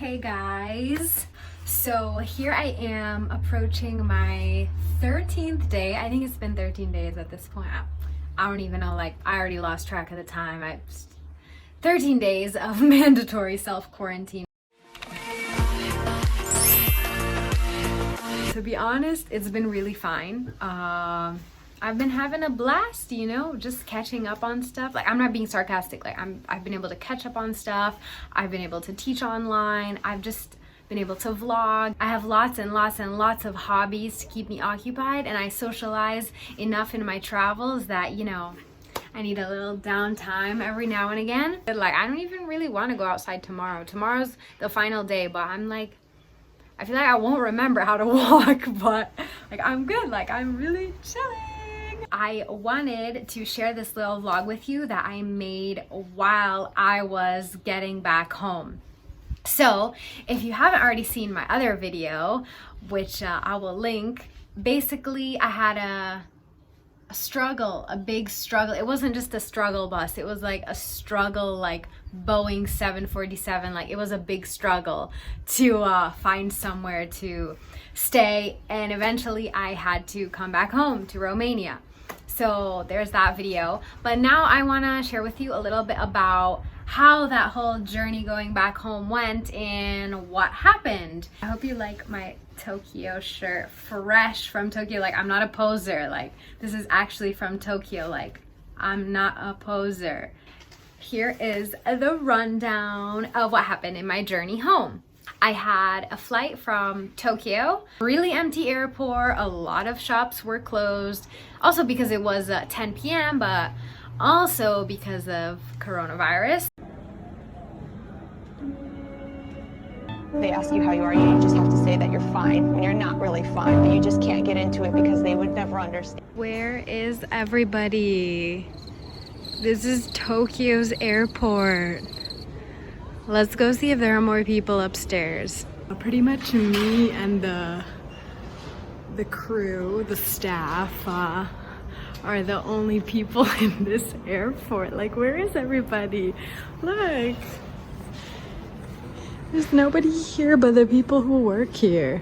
Hey guys, so here I am approaching my 13th day. I think it's been 13 days at this point. I don't even know, like I already lost track of the time. 13 days of mandatory self-quarantine. To be honest, it's been really fine. I've been having a blast, you know, just catching up on stuff. Like, I'm not being sarcastic. Like, I've been able to catch up on stuff. I've been able to teach online. I've just been able to vlog. I have lots and lots and lots of hobbies to keep me occupied, and I socialize enough in my travels that, you know, I need a little downtime every now and again. But like, I don't even really want to go outside tomorrow. Tomorrow's the final day, but I'm like, I feel like I won't remember how to walk, but like, I'm good. Like, I'm really chilling. I wanted to share this little vlog with you that I made while I was getting back home. So if you haven't already seen my other video, which I will link, basically I had a struggle, a big struggle. It wasn't just a struggle bus, it was like a struggle, like Boeing 747. Like, it was a big struggle to find somewhere to stay, and eventually I had to come back home to Romania. So there's that video. But now I want to share with you a little bit about how that whole journey going back home went and what happened. I hope you like my Tokyo shirt, fresh from Tokyo. Like, I'm not a poser. Like, this is actually from Tokyo. Like, I'm not a poser. Here is the rundown of what happened in my journey home. I had a flight from Tokyo, really empty airport, a lot of shops were closed, also because it was 10 p.m., but also because of coronavirus. They ask you how you are, you just have to say that you're fine when you're not really fine, but you just can't get into it because they would never understand. Where is everybody? This is Tokyo's airport. Let's go see if there are more people upstairs. Pretty much me and the crew, the staff, are the only people in this airport. Like, where is everybody? Look! There's nobody here but the people who work here.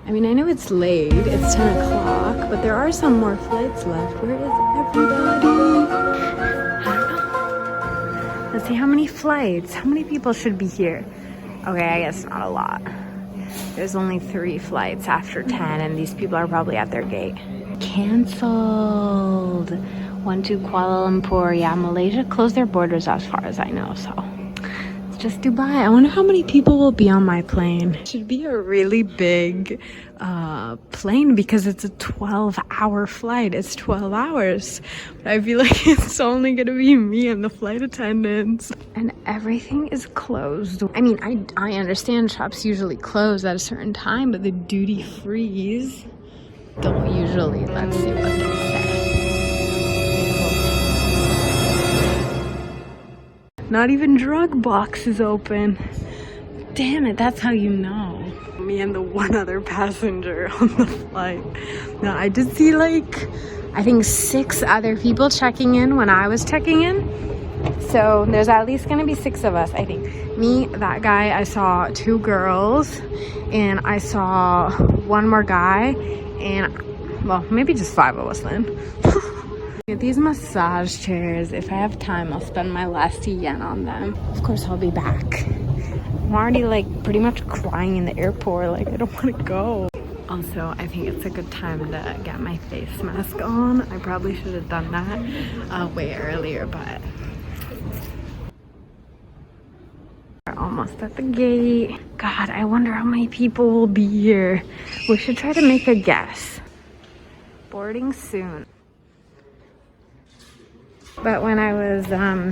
I mean, I know it's late, it's 10 o'clock, but there are some more flights left. Where is everybody? Let's see how many flights, how many people should be here. Okay, I guess not a lot. There's only 3 flights after 10, and these people are probably at their gate. Canceled. One to Kuala Lumpur. Yeah, Malaysia closed their borders as far as I know, so it's just Dubai. I wonder how many people will be on my plane. It should be a really big plane because it's a 12-hour flight. It's 12 hours. But I feel like it's only gonna be me and the flight attendants. And everything is closed. I mean, I understand shops usually close at a certain time, but the duty frees don't usually. Let's see what they say. Not even drug box is open. Damn it, that's how you know. Me and the one other passenger on the flight. Now, I did see like, I think 6 other people checking in when I was checking in. So there's at least gonna be 6 of us, I think. Me, that guy, I saw 2 girls, and I saw 1 more guy, and well, maybe just 5 of us then. These massage chairs, if I have time, I'll spend my last yen on them. Of course, I'll be back. I'm already like pretty much crying in the airport. Like, I don't want to go. Also, I think it's a good time to get my face mask on. I probably should have done that way earlier, but we're almost at the gate. God, I wonder how many people will be here. We should try to make a guess. Boarding soon. But when I was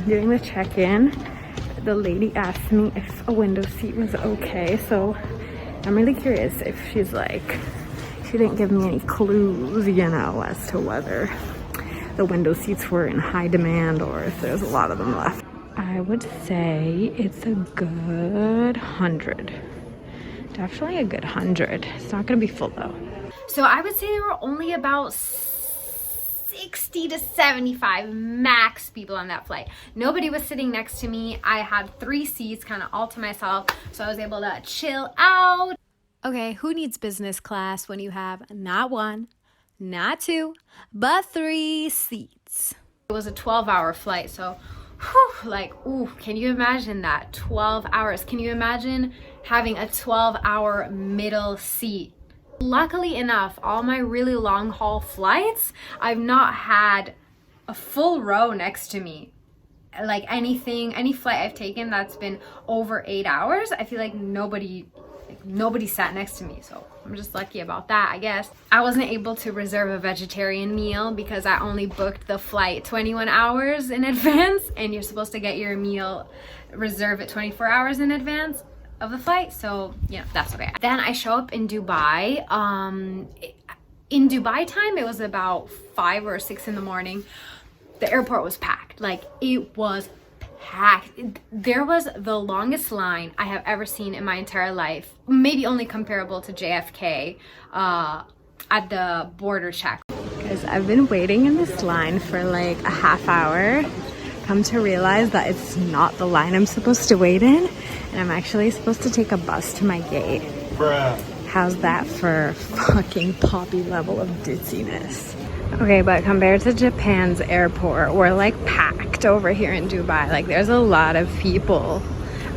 doing the check-in, the lady asked me if a window seat was okay, so I'm really curious if she's like, she didn't give me any clues, you know, as to whether the window seats were in high demand or if there's a lot of them left. I would say it's a good 100. Definitely a good 100. It's not gonna be full though. So I would say there were only about 6 60 to 75 max people on that flight. Nobody was sitting next to me. I had 3 seats kind of all to myself, so I was able to chill out. Okay, who needs business class when you have not 1, not 2, but 3 seats? It was a 12-hour flight, so whew, like, ooh, can you imagine that? 12 hours. Can you imagine having a 12-hour middle seat? Luckily enough, all my really long haul flights, I've not had a full row next to me. Like any flight I've taken that's been over 8 hours, I feel like nobody sat next to me, so I'm just lucky about that, I guess. I wasn't able to reserve a vegetarian meal because I only booked the flight 21 hours in advance, and you're supposed to get your meal reserved at 24 hours in advance of the flight, so that's okay. Then I show up in Dubai. In Dubai time, it was about 5 or 6 in the morning. The airport was packed. Like, it was packed. There was the longest line I have ever seen in my entire life, maybe only comparable to JFK at the border check. Because I've been waiting in this line for like a half hour, come to realize that it's not the line I'm supposed to wait in, and I'm actually supposed to take a bus to my gate. Bruh. How's that for fucking poppy level of ditziness? Okay, but compared to Japan's airport, we're like packed over here in Dubai. Like, there's a lot of people.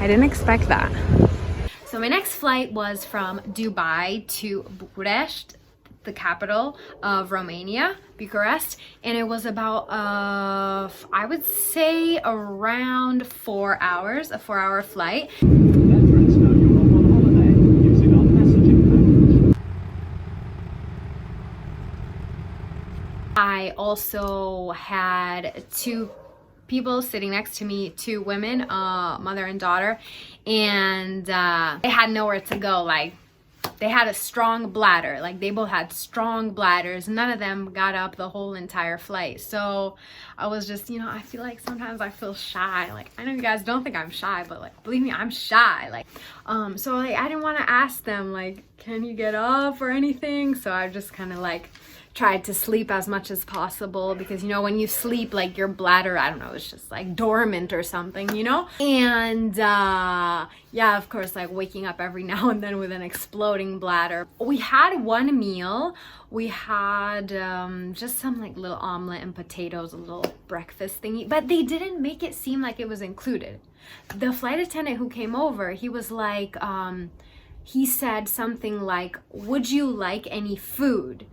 I didn't expect that. So my next flight was from Dubai to Bucharest, the capital of Romania, Bucharest, and it was about I would say around 4 hours, a 4-hour flight. I also had 2 people sitting next to me, 2 women, mother and daughter, and they had nowhere to go. Like, they had a strong bladder. Like, they both had strong bladders. None of them got up the whole entire flight. So I was just, I feel like sometimes I feel shy. Like, I know you guys don't think I'm shy, but like, believe me, I'm shy. Like, so like, I didn't want to ask them like, can you get up or anything? So I just kind of like tried to sleep as much as possible, because when you sleep, like, your bladder, I don't know, it's just like dormant or something, and yeah, of course, like waking up every now and then with an exploding bladder. We had 1 meal. We had just some like little omelet and potatoes, a little breakfast thingy, but they didn't make it seem like it was included. The flight attendant who came over, he was like, he said something like, would you like any food?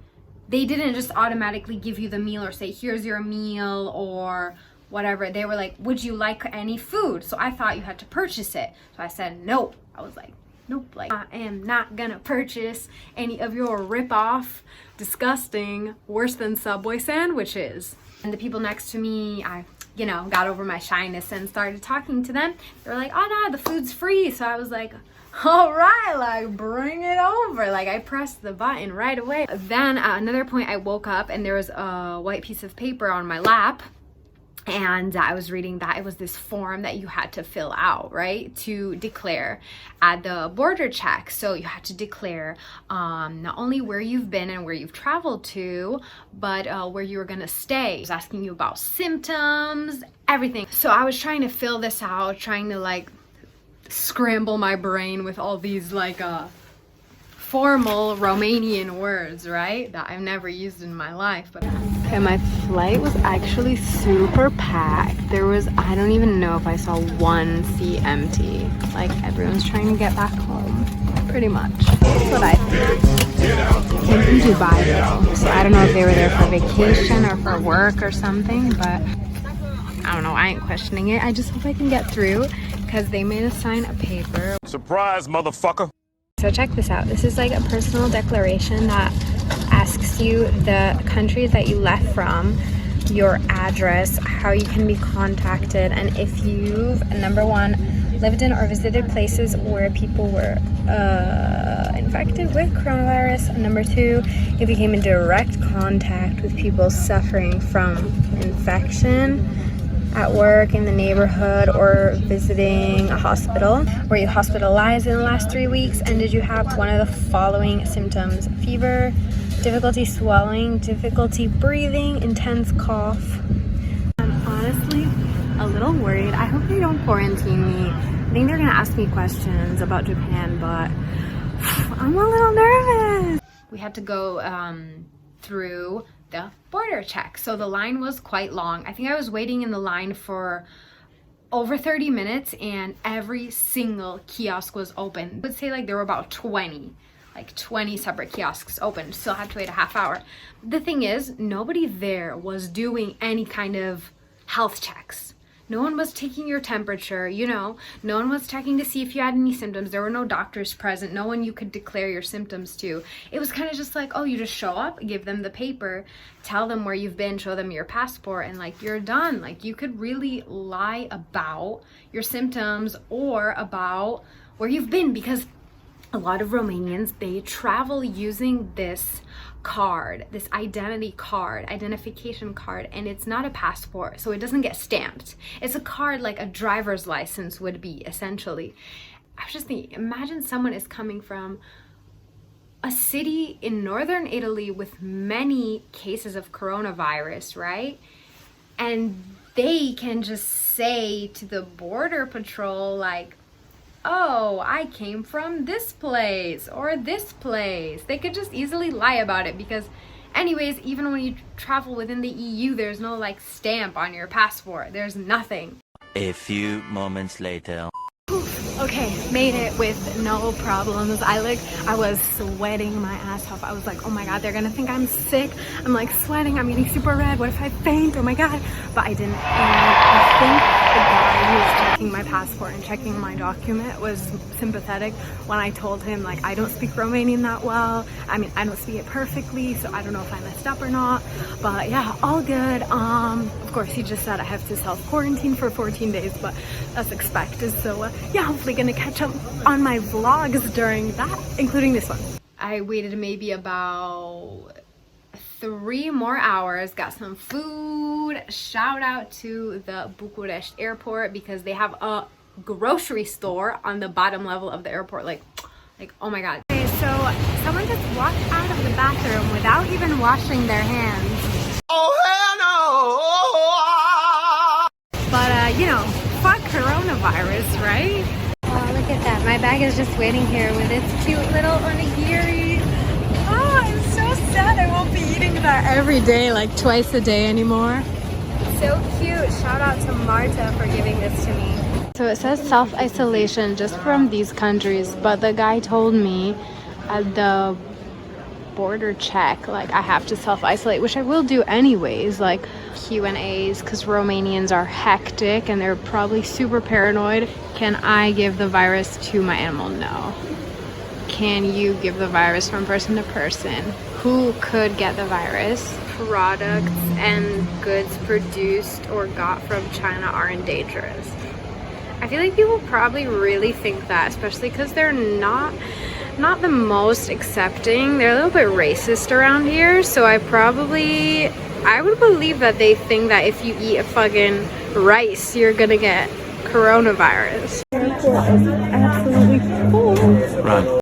They didn't just automatically give you the meal or say, here's your meal or whatever. They were like, would you like any food? So I thought you had to purchase it. So I said, no. I was like, nope, like, I am not gonna purchase any of your rip-off, disgusting, worse than Subway sandwiches. And the people next to me, I got over my shyness and started talking to them. They were like, oh no, the food's free. So I was like, all right, like, bring it over. Like, I pressed the button right away. Then at another point, I woke up and there was a white piece of paper on my lap, and I was reading that it was this form that you had to fill out, right, to declare at the border check. So you had to declare not only where you've been and where you've traveled to, but where you were gonna stay. It was asking you about symptoms, everything. So I was trying to fill this out, trying to like scramble my brain with all these like formal Romanian words, right, that I've never used in my life. But okay, my flight was actually super packed. There was, I don't even know if I saw 1 seat empty. Like, everyone's trying to get back home, pretty much. That's what I think. Came from Dubai though, so I don't know if they were there for vacation or for work or something, but I don't know, I ain't questioning it. I just hope I can get through, because they made us sign a paper. Surprise, motherfucker. So check this out. This is like a personal declaration that asks you the countries that you left from, your address, how you can be contacted, and if you've, number 1, lived in or visited places where people were infected with coronavirus. Number 2, if you came in direct contact with people suffering from infection at work, in the neighborhood, or visiting a hospital. Were you hospitalized in the last 3 weeks? And did you have one of the following symptoms: fever, difficulty swallowing, difficulty breathing, intense cough. I'm honestly a little worried. I hope they don't quarantine me. I think they're gonna ask me questions about Japan, but I'm a little nervous. We had to go through the border check. So the line was quite long. I think I was waiting in the line for over 30 minutes and every single kiosk was open. I would say like there were about 20 separate kiosks open. Still had to wait a half hour. The thing is, nobody there was doing any kind of health checks. No one was taking your temperature, you know, no one was checking to see if you had any symptoms. There were no doctors present, no one you could declare your symptoms to. It was kind of just like, oh, you just show up, give them the paper, tell them where you've been, show them your passport, and like you're done. Like you could really lie about your symptoms or about where you've been, because a lot of Romanians, they travel using this card, this identification card, and it's not a passport, so it doesn't get stamped. It's a card like a driver's license would be, essentially. I was just thinking, imagine someone is coming from a city in northern Italy with many cases of coronavirus, right? And they can just say to the border patrol, like, oh, I came from this place or this place. They could just easily lie about it because anyways, even when you travel within the EU, there's no like stamp on your passport. There's nothing. A few moments later. Okay, made it with no problems. I was sweating my ass off. I was like, oh my god, they're gonna think I'm sick. I'm like sweating, I'm getting super red. What if I faint? Oh my god. But I didn't. And I think the guy who was checking my passport and checking my document was sympathetic when I told him like I don't speak Romanian that well. I mean, I don't speak it perfectly, so I don't know if I messed up or not. But yeah, all good. Of course, he just said I have to self-quarantine for 14 days, but that's expected. So yeah, hopefully gonna catch up on my vlogs during that, including this one. I waited maybe about 3 more hours, got some food. Shout out to the Bucharest airport because they have a grocery store on the bottom level of the airport. Like oh my god. Okay, so someone just walked out of the bathroom without even washing their hands. Oh hell no! But you know, fuck coronavirus, right? Oh, look at that. My bag is just waiting here with its cute little onigiri. Oh, I'm so sad I won't be eating that every day, like twice a day anymore. So cute. Shout out to Marta for giving this to me. So it says self-isolation just from these countries, but the guy told me at the border check, like I have to self-isolate, which I will do anyways, like Q&As, because Romanians are hectic and they're probably super paranoid. Can I give the virus to my animal? No. Can you give the virus from person to person? Who could get the virus? Products and goods produced or got from China aren't dangerous. I feel like people probably really think that, especially because they're not the most accepting. They're a little bit racist around here, so I would believe that they think that if you eat a fucking rice, you're gonna get coronavirus. The airport is absolutely full. Run.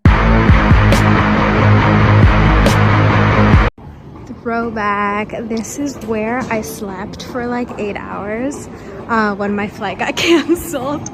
Throwback. This is where I slept for like 8 hours when my flight got canceled.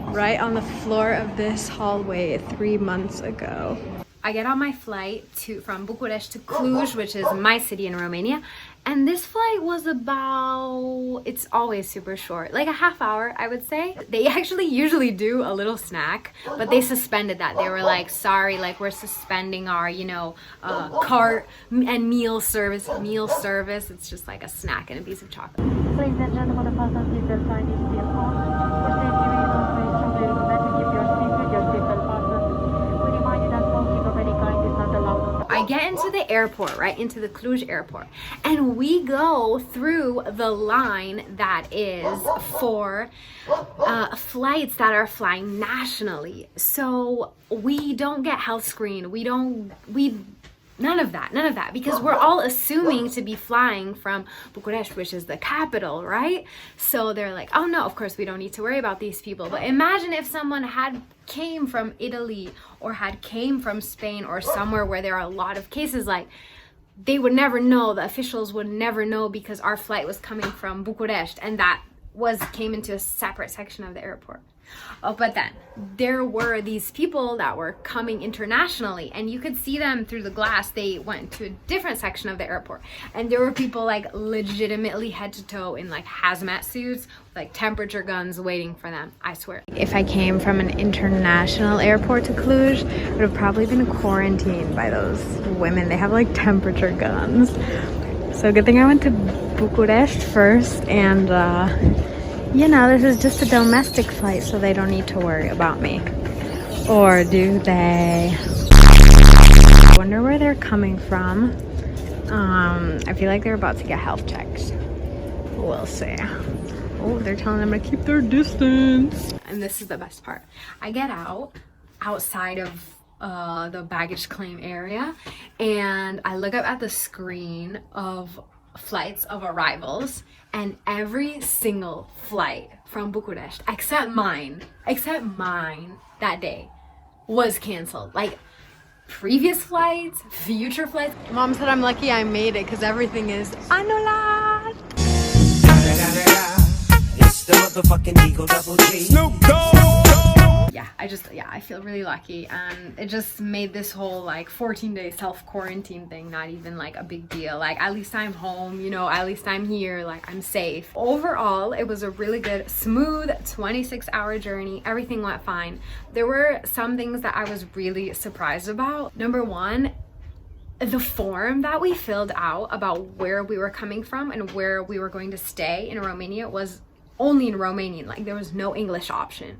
Right on the floor of this hallway 3 months ago. I get on my flight from Bucharest to Cluj, which is my city in Romania, and this flight was about, it's always super short, like a half hour, I would say. They actually usually do a little snack, but they suspended that. They were like, sorry, like we're suspending our, you know, cart and meal service. It's just like a snack and a piece of chocolate. Ladies and gentlemen, the passenger seat belt sign is still on. For safety reasons, we strongly recommend to keep your seat with your seatbelt fastened. We remind you that smoking of any kind is not allowed. I get into the airport, right, into the Cluj airport, and we go through the line that is for flights that are flying nationally. So we don't get health screened. None of that, because we're all assuming to be flying from Bucharest, which is the capital, right? So they're like, oh no, of course we don't need to worry about these people. But imagine if someone came from Italy or came from Spain or somewhere where there are a lot of cases, like they would never know, the officials would never know, because our flight was coming from Bucharest, and that came into a separate section of the airport. But then there were these people that were coming internationally, and you could see them through the glass. They went to a different section of the airport, and there were people like legitimately head to toe in like hazmat suits with like temperature guns waiting for them, I swear. If I came from an international airport to Cluj, I would have probably been quarantined by those women. They have like temperature guns. So good thing I went to Bucharest first, and you know, this is just a domestic flight, so they don't need to worry about me. Or do they? I wonder where they're coming from. I feel like they're about to get health checks. We'll see. Oh, they're telling them to keep their distance. And this is the best part. I get outside of the baggage claim area, and I look up at the screen of flights of arrivals, and every single flight from Bucharest except mine that day was canceled. Like previous flights, future flights. Mom said I'm lucky I made it because everything is annulled. It's the motherfucking Eagle Double G. Snoop Dogg. Yeah, I feel really lucky, and it just made this whole like 14-day self-quarantine thing not even like a big deal. Like, at least I'm home, you know, at least I'm here, like I'm safe. Overall, it was a really good, smooth 26-hour journey. Everything went fine. There were some things that I was really surprised about. Number one, the form that we filled out about where we were coming from and where we were going to stay in Romania was only in Romanian. Like, there was no English option.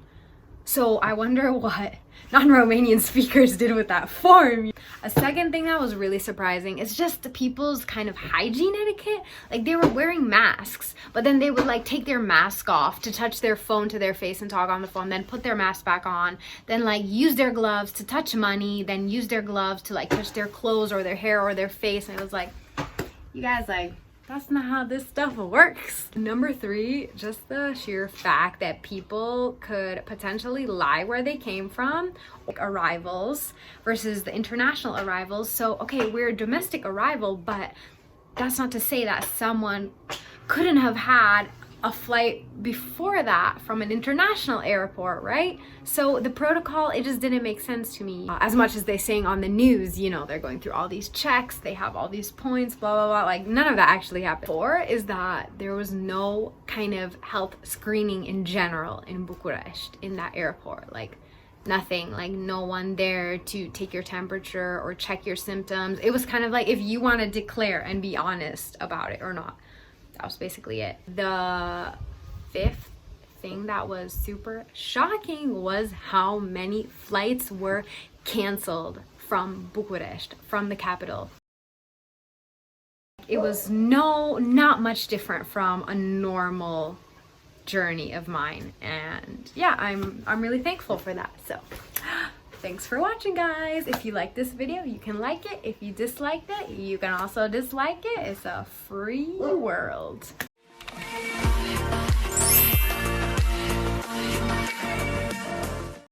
So I wonder what non-Romanian speakers did with that form. A second thing that was really surprising is just the people's kind of hygiene etiquette. Like, they were wearing masks, but then they would like take their mask off to touch their phone to their face and talk on the phone, then put their mask back on, then like use their gloves to touch money, then use their gloves to like touch their clothes or their hair or their face. And it was like, you guys, like, that's not how this stuff works. Number three, just the sheer fact that people could potentially lie where they came from, like arrivals versus the international arrivals. So, okay, we're a domestic arrival, but that's not to say that someone couldn't have had a flight before that from an international airport, right? So the protocol, it just didn't make sense to me. As much as they're saying on the news, you know, they're going through all these checks, they have all these points, blah, blah, blah. Like, none of that actually happened. Four is that there was no kind of health screening in general in Bucharest, in that airport. Like, nothing. Like, no one there to take your temperature or check your symptoms. It was kind of like if you want to declare and be honest about it or not. That was basically it. The fifth thing that was super shocking was how many flights were canceled from Bucharest, from the capital. It was not much different from a normal journey of mine, and yeah, I'm really thankful for that. So thanks for watching, guys. If you like this video, you can like it. If you disliked it, you can also dislike it. It's a free world.